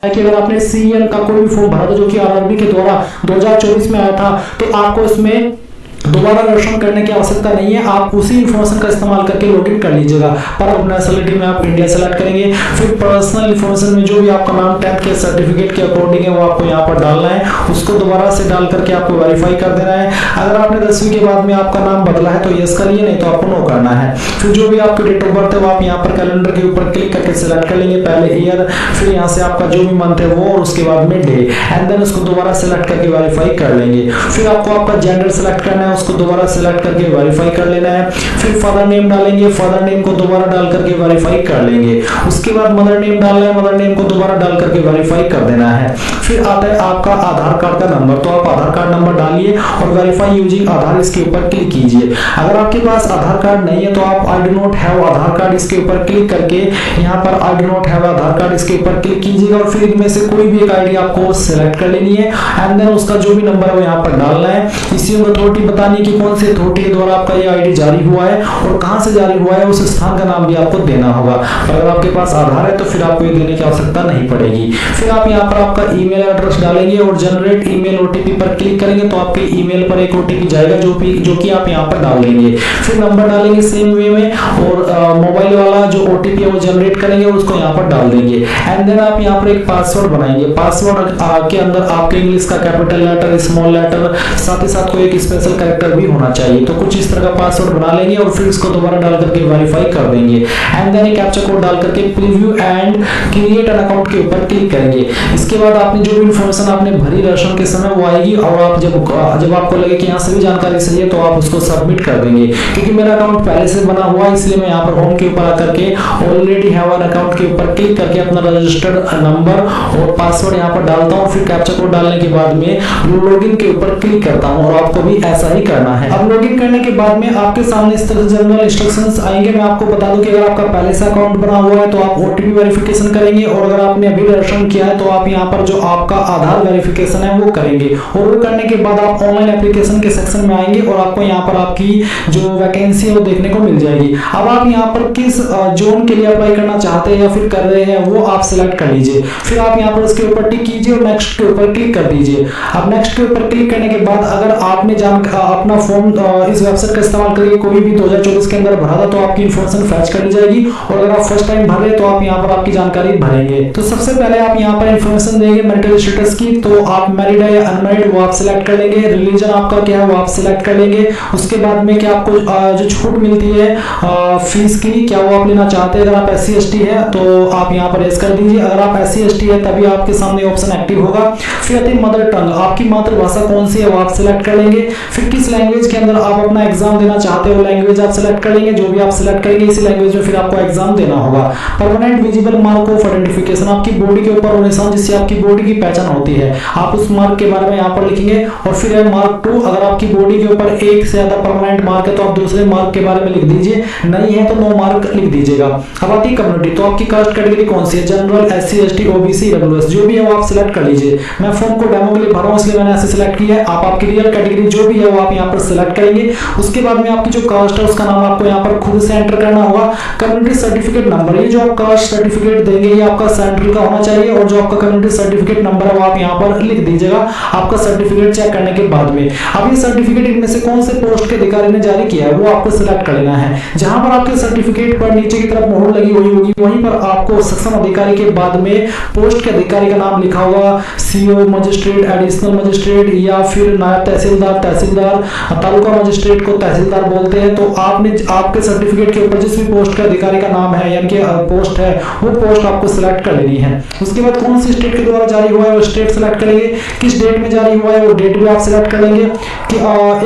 कि अगर आपने सीएन का कोई भी फॉर्म भरा था जो कि आरआरबी के द्वारा 2024 में आया था, तो आपको इसमें दोबारा रजिस्ट्रेशन करने की आवश्यकता नहीं है। आप उसी इंफॉर्मेशन का इस्तेमाल करके लॉगिन कर लीजिएगा। पर अब नेशनलिटी में आप इंडिया सेलेक्ट करेंगे। फिर पर्सनल इंफॉर्मेशन में जो भी आपका नाम 10th के सर्टिफिकेट के अकॉर्डिंग है वो आपको यहाँ पर डालना है। उसको दोबारा से डाल करके आपको वेरीफाई कर देना है। अगर आपने 10वीं के बाद में आपका नाम बदला है तो यस करिए, नहीं तो आपको नो करना है। फिर जो भी आपकी डेट ऑफ बर्थ है वो आप यहाँ पर कैलेंडर के ऊपर क्लिक करके सिलेक्ट कर लेंगे। पहले ईयर, फिर यहाँ से आपका जो भी मंथ है वो, और उसके बाद में डे, एंड देन उसको दोबारा सिलेक्ट करके वेरीफाई कर लेंगे। फिर आपको आपका जेंडर सिलेक्ट करना है, उसको दोबारा सिलेक्ट करके वेरीफाई कर लेना है। फिर फादर नेम डालेंगे, फादर नेम को दोबारा डाल करके वेरीफाई कर लेंगे। उसके बाद मदर नेम डालना है, मदर नेम को दोबारा डाल करके वेरीफाई कर देना है। फिर आता है आपका आधार कार्ड का नंबर, तो आप आधार कार्ड नंबर डालिए और वेरीफाई यूजिंग आधार इसके ऊपर क्लिक कीजिए। अगर आपके पास आधार कार्ड नहीं है तो आप I do not have Aadhaar card इसके ऊपर क्लिक करके यहाँ पर I do not have Aadhaar card इसके ऊपर क्लिक कीजिएगा और फिर इनमें से कोई भी एक आईडी आपको सिलेक्ट कर लेनी है एंड देन उसका जो भी नंबर है वो यहाँ पर डालना है। इसी अथॉरिटी बतानी कि कौन सी अथॉरिटी के द्वारा आपका ये आईडी जारी हुआ है और कहां से जारी हुआ है, उस स्थान का नाम भी आपको देना होगा। पर अगर आपके पास आधार है तो फिर आपको ये देने की आवश्यकता नहीं पड़ेगी। फिर आप यहाँ पर आपका ईमेल एड्रेस डालेंगे और जनरेट ईमेल ओटीपी पर क्लिक करेंगे तो आपके ईमेल पर एक ओटीपी जाएगा जो कि आप यहाँ पर डाल देंगे। फिर नंबर डालेंगे सेम वे में और मोबाइल वाला जो ओटीपी है वो जनरेट करेंगे और उसको यहाँ पर डाल देंगे एंड देन आप यहाँ पर एक पासवर्ड बनाएंगे। पासवर्ड के अंदर आपके इंग्लिश का कैपिटल लेटर, स्मॉल लेटर, साथ ही साथ कोई एक स्पेशल कैरेक्टर भी होना चाहिए। तो कुछ इस तरह का पासवर्ड बना लेंगे और फिर इसको दोबारा डाल करके वेरीफाई कर देंगे एंड देन एक कैप्चा कोड डाल करके preview and create an account के ऊपर क्लिक करेंगे। इसके बाद आपने जो भी इंफॉर्मेशन आपने भरी रजिस्ट्रेशन के समय वो आएगी और आप जब आपको लगे कि यहाँ सभी जानकारी सही है तो आप उसको सबमिट कर देंगे। क्योंकि मेरा अकाउंट पहले से बना हुआ है इसलिए मैं यहाँ पर होम के ऊपर आकर के ऑलरेडी हैव एन अकाउंट के ऊपर क्लिक करके अपना रजिस्टर्ड नंबर और पासवर्ड यहाँ पर डालता हूँ। फिर कैप्चा कोड डालने के बाद में लॉगिन के ऊपर क्लिक करता हूँ और आपको भी ऐसा ही करना है। अब लॉगिन करने के बाद में आपके सामने इस तरह से जनरल इंस्ट्रक्शंस आएंगे। मैं आपको बता दूं कि अगर आपका पहले से अकाउंट बना हुआ है तो आप ओटीपी वेरिफिकेशन करेंगे और अगर आपने अभी रजिस्ट्रेशन किया है तो आप यहाँ पर जो आपका आधार वेरिफिकेशन है वो करेंगे और वो करने के बाद आप ऑनलाइन एप्लीकेशन के सेक्शन में आएंगे और आपको यहाँ पर आपकी जो वैकेंसी है वो देखने को मिल जाएगी। अब आप यहाँ पर किस जोन के लिए अप्लाई करना चाहते हैं या फिर कर रहे हैं वो आप सिलेक्ट कर लीजिए। फिर आप यहाँ पर इसके ऊपर टिक कीजिए और नेक्स्ट के ऊपर क्लिक कर दीजिए। अब नेक्स्ट के ऊपर क्लिक करने के बाद अगर आपने अपना फॉर्म इस वेबसाइट का इस्तेमाल करके कोई भी 2024 के अंदर भरा था तो आपकी इंफॉर्मेशन फैच कर ली जाएगी और अगर आप फर्स्ट टाइम भर रहे तो आप यहाँ पर आपकी जानकारी भरेंगे। तो सबसे पहले आप यहाँ पर इंफॉर्मेशन देंगे मैरिटल स्टेटस की, तो आप मैरिड है या अनमैरिड वो आप सिलेक्ट कर लेंगे। रिलीजन आपका क्या है वो आप सिलेक्ट कर लेंगे। उसके बाद में क्या आपको जो छूट मिलती है फीस की क्या वो आप लेना चाहते हैं। अगर आप SC ST है तो आप यहाँ पर यस कर दीजिए। अगर आप SC ST है तभी आपके सामने ऑप्शन एक्टिव होगा। फिर आती है मदर टंग, आपकी मातृभाषा कौन सी है वो आप सिलेक्ट कर लेंगे। फिर किस लैंग्वेज के अंदर आप अपना एग्जाम देना चाहते हो वो लैंग्वेज आप सिलेक्ट कर लेंगे। जो भी आप सिलेक्ट करेंगे इसी लैंग्वेज में फिर आपको एग्जाम देना होगा। Permanent visible mark of identification, आपकी बॉडी के ऊपर और निशान जिससे आपकी बॉडी की पहचान होती है, आप उस मार्क के बारे में यहाँ पर लिखेंगे। और फिर है मार्क 2, अगर आपकी बॉडी के ऊपर एक से ज्यादा परमानेंट मार्क है तो आप दूसरे मार्क के बारे में लिख दीजिए, नहीं है तो नो मार्क लिख दीजिएगा। अब आती है कम्युनिटी, तो आपकी कास्ट कैटेगरी कौन सी है, general, SC ST OBC EWS जो भी है वो आप सिलेक्ट कर लीजिए। मैं फॉर्म को डेमो के लिए भरा हूं इसलिए मैंने ऐसे सिलेक्ट किया है। आप आपकी रियल कैटेगरी जो भी है वो आप यहाँ पर सिलेक्ट करेंगे। उसके बाद में आपकी जो कास्ट है उसका नाम आपको यहाँ पर खुद से एंटर करना होगा। कम्युनिटी सर्टिफिकेट नंबर, ये जो आप कास्ट सर्टिफिकेट देंगे ये आपका सेंट्रल का होना चाहिए और जो आपका कम्युनिटी सर्टिफिकेट नंबर है वो आप यहाँ पर लिख दीजिएगा आपका सर्टिफिकेट चेक करने के बाद में। अब ये सर्टिफिकेट इनमें से कौन से पोस्ट के अधिकारी ने जारी किया है वो आपको सिलेक्ट कर लेना है। जहां पर आपके सर्टिफिकेट पर नीचे की तरफ मोहर लगी हुई होगी वहीं पर आपको सक्षम अधिकारी के बाद में पोस्ट के अधिकारी का नाम लिखा होगा, CO मजिस्ट्रेट, एडिशनल मजिस्ट्रेट या फिर नायब तहसीलदार, तहसीलदार, तालुका मजिस्ट्रेट को तहसीलदार बोलते हैं। तो आपने आपके सर्टिफिकेट के ऊपर जिस भी पोस्ट के अधिकारी का नाम है यानी कि पोस्ट है वो पोस्ट आपको सिलेक्ट कर लेनी है। उसके बाद कौन सी स्टेट के द्वारा जारी हुआ है वो स्टेट सिलेक्ट करेंगे। किस डेट में जारी हुआ है वो डेट भी आप सिलेक्ट कर लेंगे। कि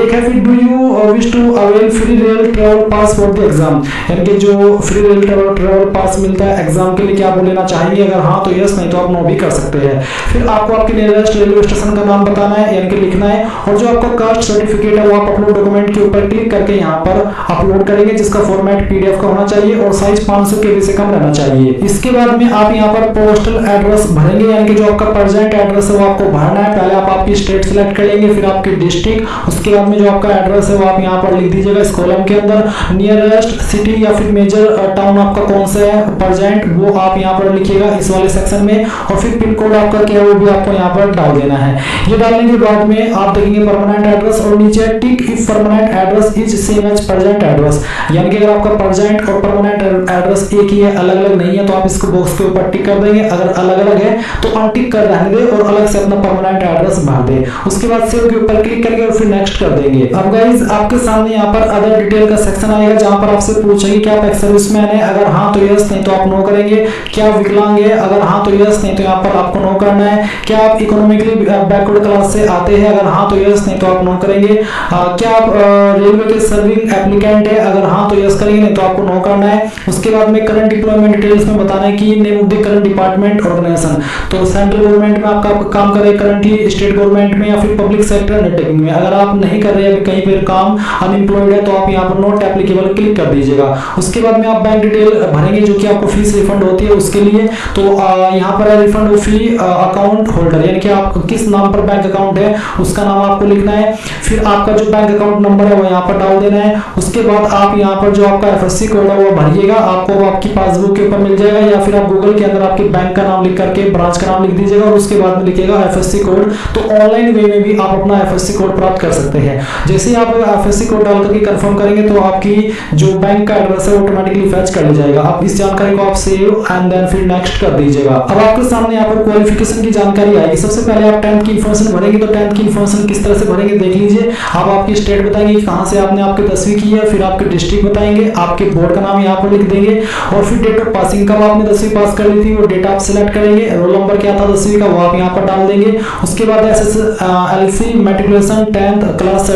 एक है फिर do you wish to avail free rail travel pass for the exam, यानी कि जो फ्री रेल ट्रैवल पास मिलता है एग्जाम के लिए क्या आप लेना चाहेंगे। अगर हाँ तो यस, नहीं तो आप नो भी कर सकते हैं। फिर आपको आपके नियरेस्ट रेलवे स्टेशन का नाम बताना है यानी कि लिखना है और जो आपका कास्ट सर्टिफिकेट सर्टिफिकेट है वो आप अपलोड डॉक्यूमेंट के ऊपर क्लिक करके यहाँ पर अपलोड करेंगे, जिसका फॉर्मेट पीडीएफ का होना चाहिए और साइज 500 KB से कम रहना चाहिए। इसके बाद में आप यहाँ पर पोस्टल एड्रेस भरेंगे, यानी कि जो आपका प्रेजेंट एड्रेस है वो आपको भरना है। पहले आप आपकी स्टेट सिलेक्ट करेंगे, फिर आपकी डिस्ट्रिक्ट, उसके बाद में जो आपका एड्रेस है वो आप यहाँ पर लिख दीजिएगा इस कॉलम के अंदर। नियरेस्ट सिटी या फिर मेजर टाउन आपका कौन सा है प्रेजेंट, वो आप यहाँ पर लिखिएगा इस वाले सेक्शन में, और फिर पिन कोड आपका क्या है वो भी आपको यहाँ पर डाल देना है। ये डालने के बाद में आप देखेंगे परमानेंट एड्रेस और नीचे tick if permanent address is same as present address, यानी कि अगर आपका प्रेजेंट और परमानेंट एड्रेस एक ही है, अलग अलग नहीं है, तो आप इसको बॉक्स के ऊपर टिक कर देंगे। अगर अलग अलग है तो अनटिक कर रहने दे और अलग से अपना परमानेंट एड्रेस भर दे। उसके बाद सेव के ऊपर क्लिक करेंगे और फिर नेक्स्ट कर देंगे। अब गाइस आपके सामने यहाँ पर अदर डिटेल का सेक्शन आएगा, जहां पर आपसे पूछेंगे क्या आप एक्स सर्विसमैन है, अगर हाँ तो यस, नहीं तो आप नो करेंगे। क्या विकलांग है, अगर हाँ तो यस, नहीं तो यहाँ पर आपको नो करना है। क्या आप इकोनॉमिकली बैकवर्ड क्लास से आते हैं, अगर हाँ तो यस, नहीं तो आप नो करेंगे। क्या आप रेलवे के सर्विंग एप्लीकेंट है, अगर हाँ तो यस करेंगे, नहीं तो आपको नो करना है। उसके बाद में करंट डिप्लॉयमेंट डिटेल्स में बताना है कि name of the current department organisation, तो सेंट्रल गवर्नमेंट में आपका काम कर रहे हैं करंटली, स्टेट गवर्नमेंट में या फिर पब्लिक सेक्टर अंडरटेकिंग में। अगर आप नहीं कर रहे हैं अभी कहीं पर काम, अनएम्प्लॉयड है, तो आप यहाँ पर नॉट एप्लीकेबल क्लिक कर दीजिएगा। उसके बाद में आप बैंक डिटेल भरेंगे जो कि आपको फीस रिफंड होती है उसके लिए, तो यहाँ पर है रिफंड फी अकाउंट होल्डर, यानी कि आप किस नाम पर बैंक अकाउंट है उसका नाम आपको लिखना है। फिर आपका जो बैंक अकाउंट नंबर है वो यहाँ पर डाल देना है। उसके बाद आप यहाँ पर जो आपका एफएससी कोड है वो भरिएगा, आपको आपकी पासबुक के ऊपर मिल जाएगा, या फिर आप गूगल के अंदर आपके बैंक का नाम लिख करके ब्रांच का नाम लिख दीजिएगा और उसके बाद में लिखिएगा एफएससी कोड। तो ऑनलाइन वे में भी आप अपना एफएससी कोड प्राप्त कर सकते हैं। जैसे ही आप एफएससी कोड डाल करके कंफर्म करेंगे तो आपकी जो बैंक का एड्रेस है ऑटोमेटिकली फैच कर लिया जाएगा। आप इस जानकारी को आप सेव एंड देन फिर नेक्स्ट कर दीजिएगा। अब आपके सामने यहाँ पर क्वालिफिकेशन की जानकारी आएगी। सबसे पहले आप 10th की इन्फॉर्मेशन भरेंगे, तो 10th की इन्फॉर्मेशन किस तरह से भरेंगे देख लीजिए। आप आपकी स्टेट बताएंगे कहां से आपने आपकी 10वीं की है, फिर आपके डिस्ट्रिक्ट बताएंगे, आपके बोर्ड का नाम यहाँ पर लिख देंगे और फिर डेट ऑफ पासिंग, कब आपने 10वीं पास कर ली थी वो डेट आप सिलेक्ट करेंगे। रोल नंबर क्या था 10वीं का वो आप यहाँ पर डाल देंगे। उसके बाद SSLC matriculation 10th class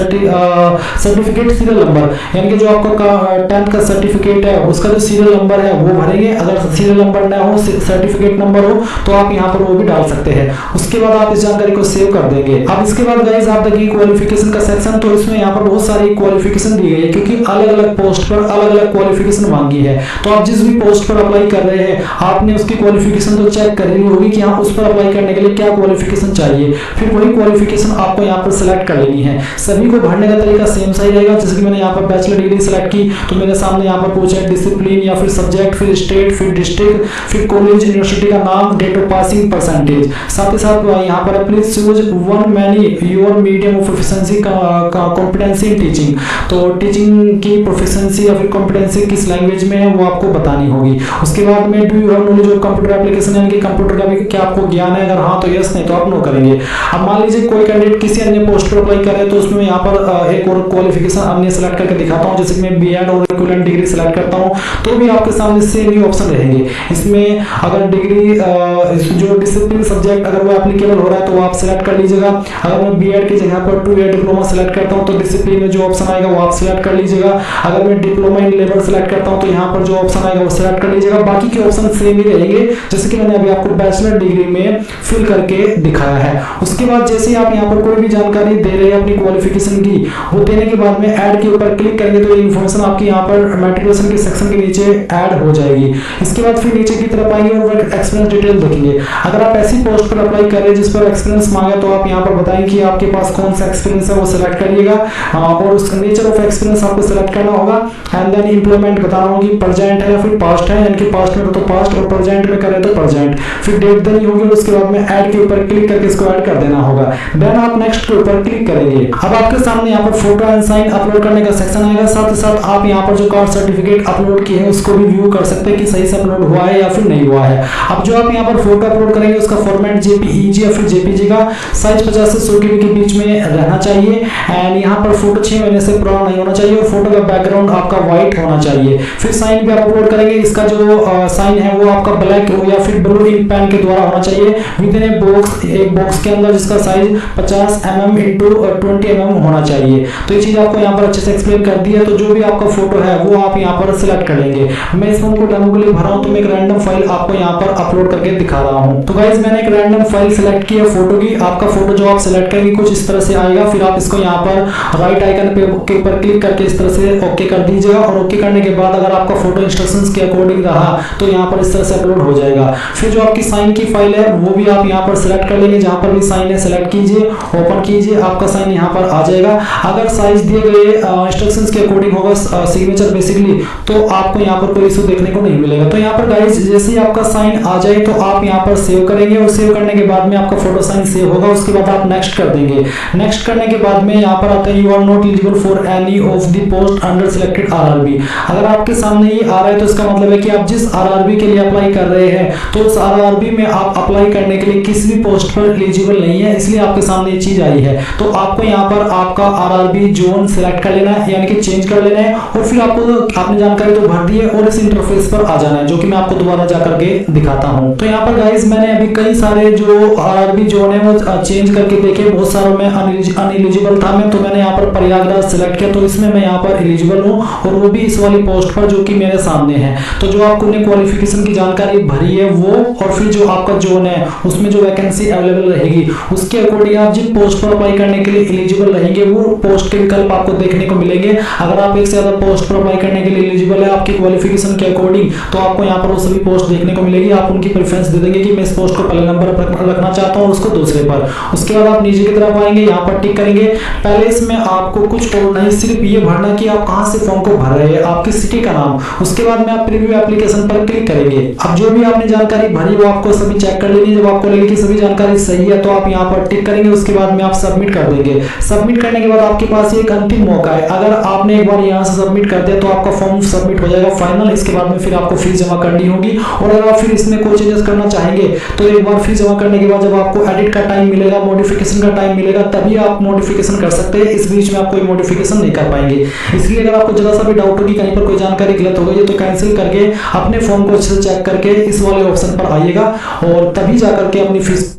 certificate serial number, यानी कि जो आपका 10th का सर्टिफिकेट है उसका जो सीरियल नंबर है वो भरेंगे। अगर सीरियल नंबर ना हो, सर्टिफिकेट नंबर हो, तो आप यहाँ पर वो भी डाल सकते हैं। उसके बाद आप इस जानकारी को सेव कर देंगे। अब इसके बाद गाइस आप देखिए क्वालिफिकेशन का सेक्शन, तो इसमें यहाँ पर बहुत सारी क्वालिफिकेशन दी गई है क्योंकि अलग अलग पोस्ट पर अलग अलग क्वालिफिकेशन मांगी है। तो आप जिस भी पोस्ट पर अप्लाई कर रहे हैं आपने उसकी क्वालिफिकेशन तो चेक करनी होगी कि हाँ उस पर अप्लाई करने के लिए क्या क्वालिफिकेशन चाहिए, फिर वही क्वालिफिकेशन आपको यहाँ पर सिलेक्ट कर लेनी है। सभी को भरने का तरीका सेम सही रहेगा। जैसे कि मैंने यहाँ पर बैचलर डिग्री सिलेक्ट की तो मेरे सामने यहाँ पर पूछा है डिसिप्लिन या फिर सब्जेक्ट, फिर स्टेट, फिर डिस्ट्रिक्ट, फिर कॉलेज यूनिवर्सिटी का नाम, डेट ऑफ पासिंग, परसेंटेज। साथ ही साथ यहाँ पर please choose one many your medium of proficiency competency in teaching, तो टीचिंग की प्रोफिशिएंसी या फिर कॉम्पिटेंसी किस लैंग्वेज में है वो आपको बतानी होगी। उसके बाद में do you have knowledge of computer application, यानी कि कंप्यूटर का भी क्या आपको ज्ञान है, अगर हाँ तो यस, नहीं तो आप नो करेंगे। अब मान लीजिए कोई कैंडिडेट किसी अन्य पोस्ट पर अप्लाई कर रहे हैं तो उसमें यहाँ पर एक और क्वालिफिकेशन अन्य सेलेक्ट करके दिखाता हूँ। जैसे कि मैं बीएड और इक्विवेलेंट डिग्री सेलेक्ट करता हूँ तो भी आपके सामने सेम ही ऑप्शन रहेंगे। इसमें अगर डिग्री जो डिसिप्लिन सब्जेक्ट अगर वो एप्लीकेबल हो रहा है तो वो आप सेलेक्ट कर लीजिएगा। अगर मैं बीएड की जगह पर 2 ईयर डिप्लोमा सेलेक्ट करता हूँ तो डिसिप्लिन में जो ऑप्शन आएगा वो आप सेलेक्ट कर लीजिएगा। अगर मैं डिप्लोमा इन लेबर सेलेक्ट करता हूँ तो यहाँ पर जो ऑप्शन आएगा वो सेलेक्ट कर लीजिएगा। बाकी के ऑप्शन सेम ही रहेंगे जैसे कि मैंने अभी आपको बैचलर डिग्री में फिल करके दिखाया है। उसके बाद जैसे ही आप यहाँ पर कोई भी जानकारी दे रहे हैं अपनी क्वालिफिकेशन की, वो देने के बाद में ऐड के ऊपर क्लिक करेंगे तो ये इन्फॉर्मेशन आपकी यहाँ पर मैट्रिकुलेशन के सेक्शन के नीचे ऐड हो जाएगी। इसके बाद फिर नीचे की तरफ आएंगे और वर्क एक्सपीरियंस डिटेल देखेंगे। अगर आप ऐसी पोस्ट पर अप्लाई कर रहे हैं जिस पर एक्सपीरियंस मांगा तो आप यहाँ पर बताएंगे कि आपके पास कौन सा एक्सपीरियंस है वो सिलेक्ट करिएगा और उसका नेचर ऑफ एक्सपीरियंस आपको सिलेक्ट करना होगा। एंड देन इंप्लॉयमेंट बताना होगी प्रेजेंट है या फिर पास्ट है, यानी कि पास्ट में तो पास्ट और प्रेजेंट में करें तो प्रेजेंट। फिर डेट देनी होगी और उसके बाद में ऐड के ऊपर क्लिक करके इसको ऐड कर देना होगा। देन आप नेक्स्ट के ऊपर क्लिक करेंगे। अब आपके सामने यहाँ पर फोटो एंड साइन अपलोड करने का सेक्शन आएगा। साथ ही साथ आप यहाँ पर जो कार्ड सर्टिफिकेट अपलोड किए हैं उसको भी व्यू कर सकते हैं कि सही से अपलोड हुआ है या फिर नहीं हुआ है। अब जो आप यहाँ पर फोटो अपलोड करेंगे उसका फॉर्मेट जेपीईजी या फिर जेपीजी का साइज 50 से 100 KB के बीच में रहना चाहिए। एंड यहाँ पर फोटो 6 महीने से पुराना नहीं होना चाहिए और फोटो का बैकग्राउंड आपका व्हाइट होना चाहिए। फिर साइन भी आप अपलोड करेंगे, इसका जो साइन है वो आपका ब्लैक हो या फिर ब्लू इंक पेन के द्वारा होना चाहिए विद इन एक बॉक्स के अंदर जिसका साइज 50 mm इंटू 20 mm होना चाहिए। तो ये चीज आपको यहाँ पर अच्छे से एक्सप्लेन कर दी है। तो जो भी आपका फोटो है वो आप यहाँ पर सिलेक्ट कर लेंगे। मैं इस फॉर्म को डेमो के लिए भरा हूँ तो मैं एक रैंडम फाइल आपको यहाँ पर अपलोड करके दिखा रहा हूँ। तो गाइस मैंने एक रैंडम फाइल सिलेक्ट की है फोटो की। आपका फोटो जो आप सिलेक्ट करेंगे कुछ इस तरह से आएगा। फिर आप इसको यहाँ पर राइट आइकन के ऊपर क्लिक करके इस तरह से ओके कर दीजिएगा। और ओके करने के बाद अगर आपका फोटो इंस्ट्रक्शंस के अकॉर्डिंग रहा तो यहाँ पर इस तरह से अपलोड हो जाएगा। फिर जो आपकी साइन की फाइल है वो भी आप यहाँ पर सिलेक्ट कर लेंगे, जहां पर भी साइन है सिलेक्ट कीजिए, ओपन कीजिए, आपका साइन यहाँ पर आ जाएगा। अगर साइज दिए गए इंस्ट्रक्शंस के अकॉर्डिंग होगा सिग्नेचर बेसिकली, तो आपको यहाँ पर कोई इशू देखने को नहीं मिलेगा। तो यहाँ पर गाइस जैसे ही आपका साइन आ जाए तो आप यहाँ पर सेव करेंगे, और सेव करने के बाद में आपका फोटो साइन सेव होगा। उसके बाद आप नेक्स्ट कर देंगे। नेक्स्ट करने के बाद में यहाँ पर आता है you are not eligible for any of the post under selected RRB. अगर आपके सामने ये आ रहा है तो इसका मतलब है कि आप जिस आरआरबी के लिए अप्लाई कर रहे हैं तो उस आरआरबी में आप अप्लाई करने के लिए किसी भी पोस्ट पर एलिजिबल नहीं है, इसलिए आपके सामने ये चीज आई है। तो आपको यहाँ पर आपका आरआरबी जोन सिलेक्ट कर लेना है, यानी कि चेंज कर लेना है, और फिर आपको आपने जानकारी तो भर दी है और इस इंटरफेस पर आ जाना है, जो कि मैं आपको दोबारा जाकर के दिखाता हूँ। तो यहाँ पर गाइस मैंने अभी कई सारे जो आरआरबी जोन है वो चेंज करके देखे, बहुत सारों में अनएलिजिबल था मैं, तो मैंने यहाँ पर प्रयागराज सिलेक्ट किया, तो इसमें मैं यहाँ पर एलिजिबल हूँ, और वो भी इस वाली पोस्ट पर जो कि मेरे सामने है। तो जो आपने क्वालिफिकेशन की जानकारी भरी है वो, और फिर जो आपका जोन है उसमें जो वैकेंसी अवेलेबल रहेगी उसके अकॉर्डिंग आप जिन पोस्ट पर अप्लाई करने के लिए एलिजिबल रहेंगे वो पोस्ट के विकल्प आपको देखने को मिलेंगे। अगर आप एक से ज्यादा पोस्ट पर अप्लाई करने के लिए एलिजिबल है आपकी क्वालिफिकेशन के अकॉर्डिंग, तो आपको यहाँ पर वो सभी पोस्ट देखने को मिलेगी। आप उनकी प्रेफरेंस दे देंगे कि मैं इस पोस्ट को पहले नंबर पर रखना चाहता हूँ, उसको दूसरे पर। उसके बाद आप नीचे की तरफ आएंगे, यहाँ पर टिक करेंगे। पहले इसमें आपको कुछ और नहीं, सिर्फ ये भरना कि आप कहाँ से फॉर्म को भर रहे हैं, आपकी सिटी का नाम। उसके बाद में आप प्रीव्यू एप्लीकेशन पर क्लिक करेंगे। अब जो भी आपने जानकारी भरी वो आपको सभी चेक कर लेनी है। जब आपको लगे कि सभी जानकारी सही है तो आप यहाँ पर टिक करेंगे। उसके बाद में आप सबमिट कर देंगे। सबमिट करने के बाद आपके पास एक अंतिम मौका है। अगर आपने एक बार यहाँ से सबमिट कर दिया तो आपका फॉर्म सबमिट हो जाएगा फाइनल। इसके बाद में फिर आपको फीस जमा करनी होगी, और अगर आप फिर इसमें कोई चेंजेस करना चाहेंगे तो एक बार फीस जमा करने के बाद जब आपको एडिट का टाइम मिलेगा, मॉडिफिकेशन का टाइम मिलेगा, तभी आप मॉडिफिकेशन कर सकते हैं। इस बीच में आप कोई मॉडिफिकेशन नहीं कर पाएंगे। इसलिए अगर आपको जरा सा भी डाउट होगी, कहीं पर कोई जानकारी गलत हो गई तो कैंसिल करके अपने फॉर्म को अच्छे से चेक करके इस वाले ऑप्शन पर आइएगा, और तभी जाकर के अपनी फीस